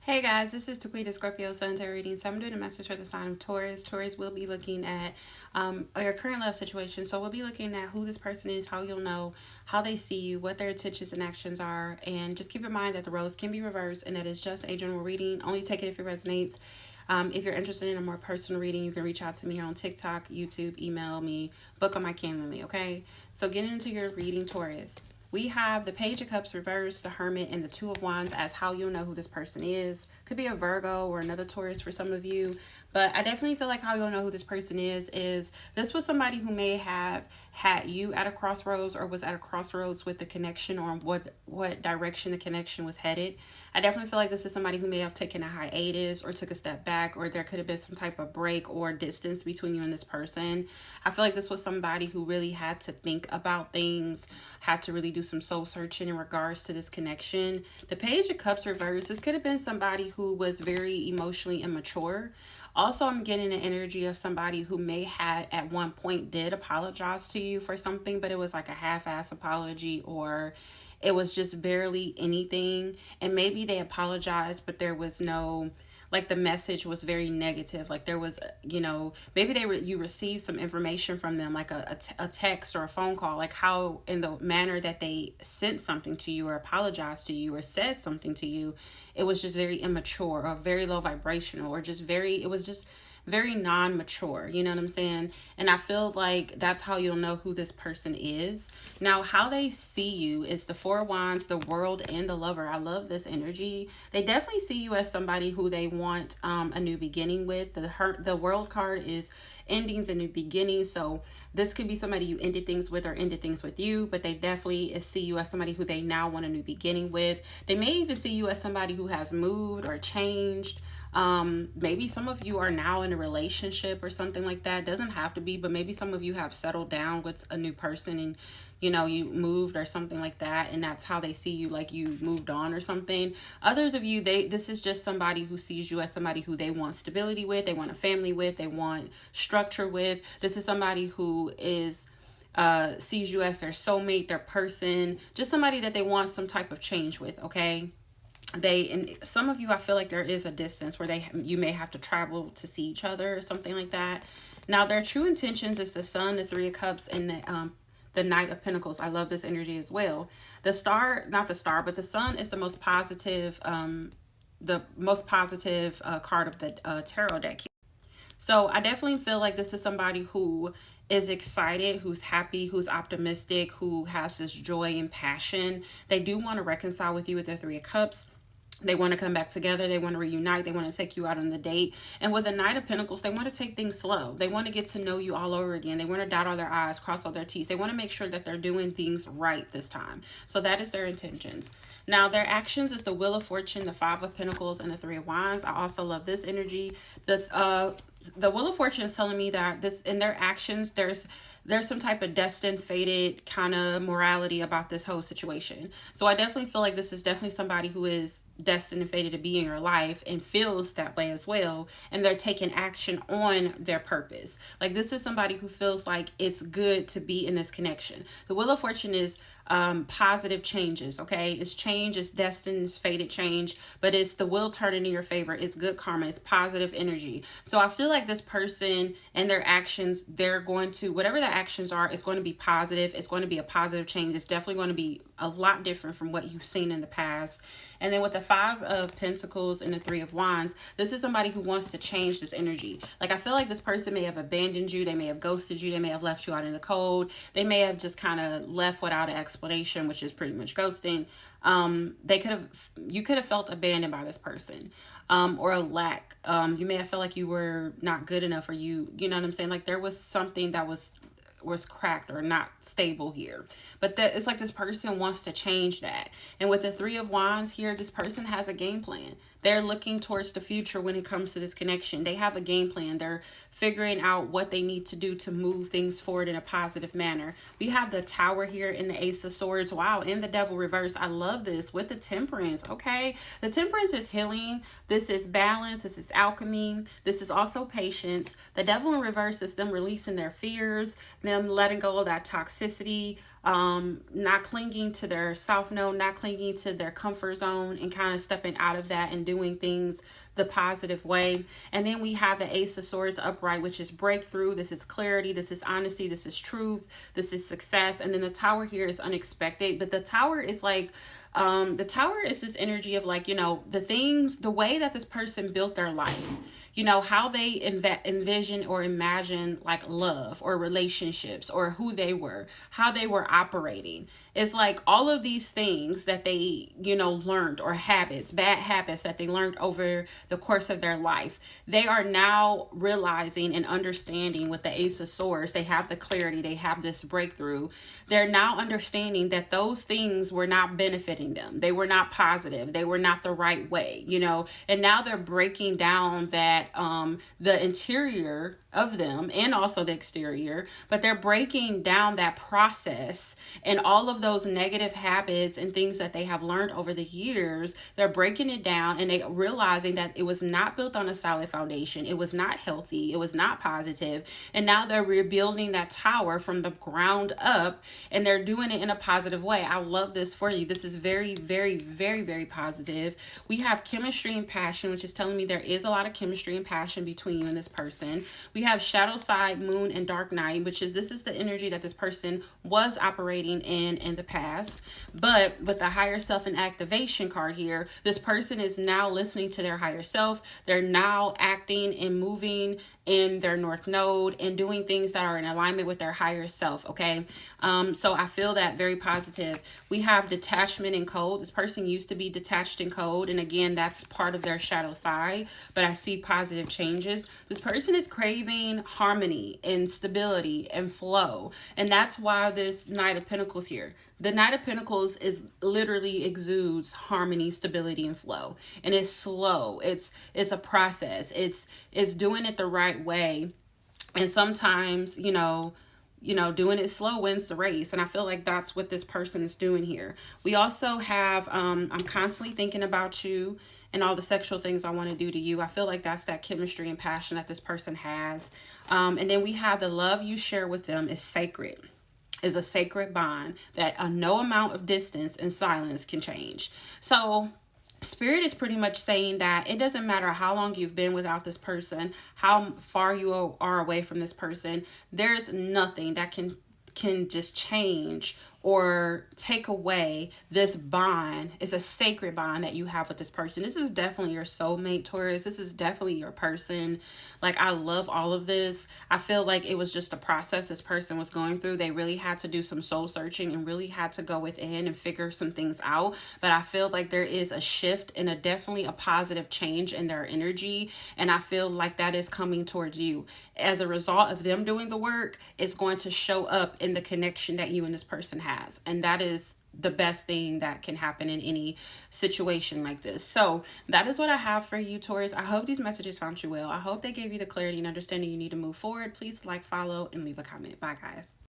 Hey guys, this is Taquita Scorpio Sun Tarot reading. So I'm doing a message for the sign of Taurus. Taurus will be looking at your current love situation. So we'll be looking at who this person is, how you'll know, how they see you, what their intentions and actions are. And just keep in mind that the roles can be reversed and that it's just a general reading. Only take it if it resonates. If you're interested in a more personal reading, you can reach out to me here on TikTok, YouTube, email me, book on my Calendly, okay? So getting into your reading, Taurus. We have the Page of Cups reversed, the Hermit, and the Two of Wands as how you'll know who this person is. Could be a Virgo or another Taurus for some of you. But I definitely feel like how you'll know who this person is this was somebody who may have had you at a crossroads or was at a crossroads with the connection or what direction the connection was headed. I definitely feel like this is somebody who may have taken a hiatus or took a step back, or there could have been some type of break or distance between you and this person. I feel like this was somebody who really had to think about things, had to really do some soul searching in regards to this connection. The Page of Cups reversed, this could have been somebody who was very emotionally immature. Also, I'm getting an energy of somebody who may have at one point did apologize to you for something, but it was like a half-ass apology, or it was just barely anything. And maybe they apologized, but there was no, like, the message was very negative. Like there was, maybe you received some information from them, like a text or a phone call, like how in the manner that they sent something to you or apologized to you or said something to you, it was just very immature or very low vibrational, or just it was just very non-mature, you know what I'm saying? And I feel like that's how you'll know who this person is. Now, how they see you is the Four of Wands, the World, and the Lover. I love this energy. They definitely see you as somebody who they want a new beginning with. The World card is endings and new beginnings, so this could be somebody you ended things with or ended things with you, but they definitely see you as somebody who they now want a new beginning with. They may even see you as somebody who has moved or changed. Maybe some of you are now in a relationship or something like that. Doesn't have to be, but maybe some of you have settled down with a new person and you moved or something like that, and that's how they see you, like you moved on or something. Others of you, this is just somebody who sees you as somebody who they want stability with, they want a family with, they want structure with. This is somebody who is sees you as their soulmate, their person, just somebody that they want some type of change with, okay? And some of you, I feel like there is a distance where you may have to travel to see each other or something like that. Now, their true intentions is the Sun, the Three of Cups, and the Knight of Pentacles. I love this energy as well. The Star, not the Star, but the Sun is the most positive card of the tarot deck. So I definitely feel like this is somebody who is excited, who's happy, who's optimistic, who has this joy and passion. They do want to reconcile with you with their Three of Cups. They want to come back together. They want to reunite. They want to take you out on the date. And with the Knight of Pentacles, they want to take things slow. They want to get to know you all over again. They want to dot all their I's, cross all their T's. They want to make sure that they're doing things right this time. So that is their intentions. Now, their actions is the Wheel of Fortune, the Five of Pentacles, and the Three of Wands. I also love this energy. The Wheel of Fortune is telling me that this in their actions, there's some type of destined, fated kind of morality about this whole situation. So I definitely feel like this is definitely somebody who is destined and fated to be in your life and feels that way as well. And they're taking action on their purpose. Like this is somebody who feels like it's good to be in this connection. The Wheel of Fortune is positive changes, okay? It's change, it's destined, it's fated change, but it's the wheel turning in your favor. It's good karma, it's positive energy. So I feel like this person and their actions, they're going to, whatever their actions are, it's going to be positive. It's going to be a positive change. It's definitely going to be a lot different from what you've seen in the past. And then with the Five of Pentacles and the Three of Wands, this is somebody who wants to change this energy. Like I feel like this person may have abandoned you. They may have ghosted you. They may have left you out in the cold. They may have just kind of left without an explanation, which is pretty much ghosting. You could have felt abandoned by this person, or a lack. You may have felt like you were not good enough, or you know what I'm saying? Like there was something that was cracked or not stable here, but it's like this person wants to change that. And with the Three of Wands here, this person has a game plan. They're looking towards the future when it comes to this connection. They have a game plan. They're figuring out what they need to do to move things forward in a positive manner. We have the Tower here in the Ace of Swords. Wow, in the Devil reverse. I love this with the Temperance, okay? The Temperance is healing. This is balance. This is alchemy. This is also patience. The Devil in reverse is them releasing their fears, them letting go of that toxicity, not clinging to their self know, not clinging to their comfort zone, and kind of stepping out of that and doing things the positive way. And then we have the Ace of Swords upright, which is breakthrough. This is clarity. This is honesty. This is truth. This is success. And then the Tower here is unexpected. But the Tower is like, the Tower is this energy of like, the things, the way that this person built their life, how they envision or imagine like love or relationships or who they were, how they were operating. It's like all of these things that they, learned, or habits, bad habits that they learned over the course of their life. They are now realizing and understanding with the Ace of Swords. They have the clarity. They have this breakthrough. They're now understanding that those things were not benefiting them. They were not positive. They were not the right way, and now they're breaking down that, the interior of them and also the exterior, but they're breaking down that process and all of those negative habits and things that they have learned over the years. They're breaking it down and they realizing that it was not built on a solid foundation. It was not healthy. It was not positive. And now they're rebuilding that tower from the ground up, and they're doing it in a positive way. I love this for you. This is very, very, very, very positive. We have chemistry and passion, which is telling me there is a lot of chemistry and passion between you and this person. We have shadow side, moon, and dark night, which is, this is the energy that this person was operating in the past. But with the higher self and activation card here, this person is now listening to their higher self. They're now acting and moving in their north node and doing things that are in alignment with their higher self. Okay. So I feel that very positive. We have detachment and cold. This person used to be detached and cold, and again, that's part of their shadow side, but I see positive changes. This person is craving harmony and stability and flow, and that's why this Knight of Pentacles here. The Knight of Pentacles is literally exudes harmony, stability, and flow. And it's slow. It's a process. It's doing it the right way. And sometimes, doing it slow wins the race. And I feel like that's what this person is doing here. We also have, I'm constantly thinking about you and all the sexual things I want to do to you. I feel like that's that chemistry and passion that this person has. And then we have the love you share with them is sacred. Is a sacred bond that no amount of distance and silence can change. So Spirit is pretty much saying that it doesn't matter how long you've been without this person, how far you are away from this person, there's nothing that can just change or take away this bond. It's a sacred bond that you have with this person. This is definitely your soulmate, Taurus. This is definitely your person. Like, I love all of this. I feel like it was just a process this person was going through. They really had to do some soul searching and really had to go within and figure some things out. But I feel like there is a shift and definitely a positive change in their energy. And I feel like that is coming towards you. As a result of them doing the work, it's going to show up in the connection that you and this person has. And that is the best thing that can happen in any situation like this. So that is what I have for you, Taurus. I hope these messages found you well. I hope they gave you the clarity and understanding you need to move forward. Please like, follow, and leave a comment. Bye, guys.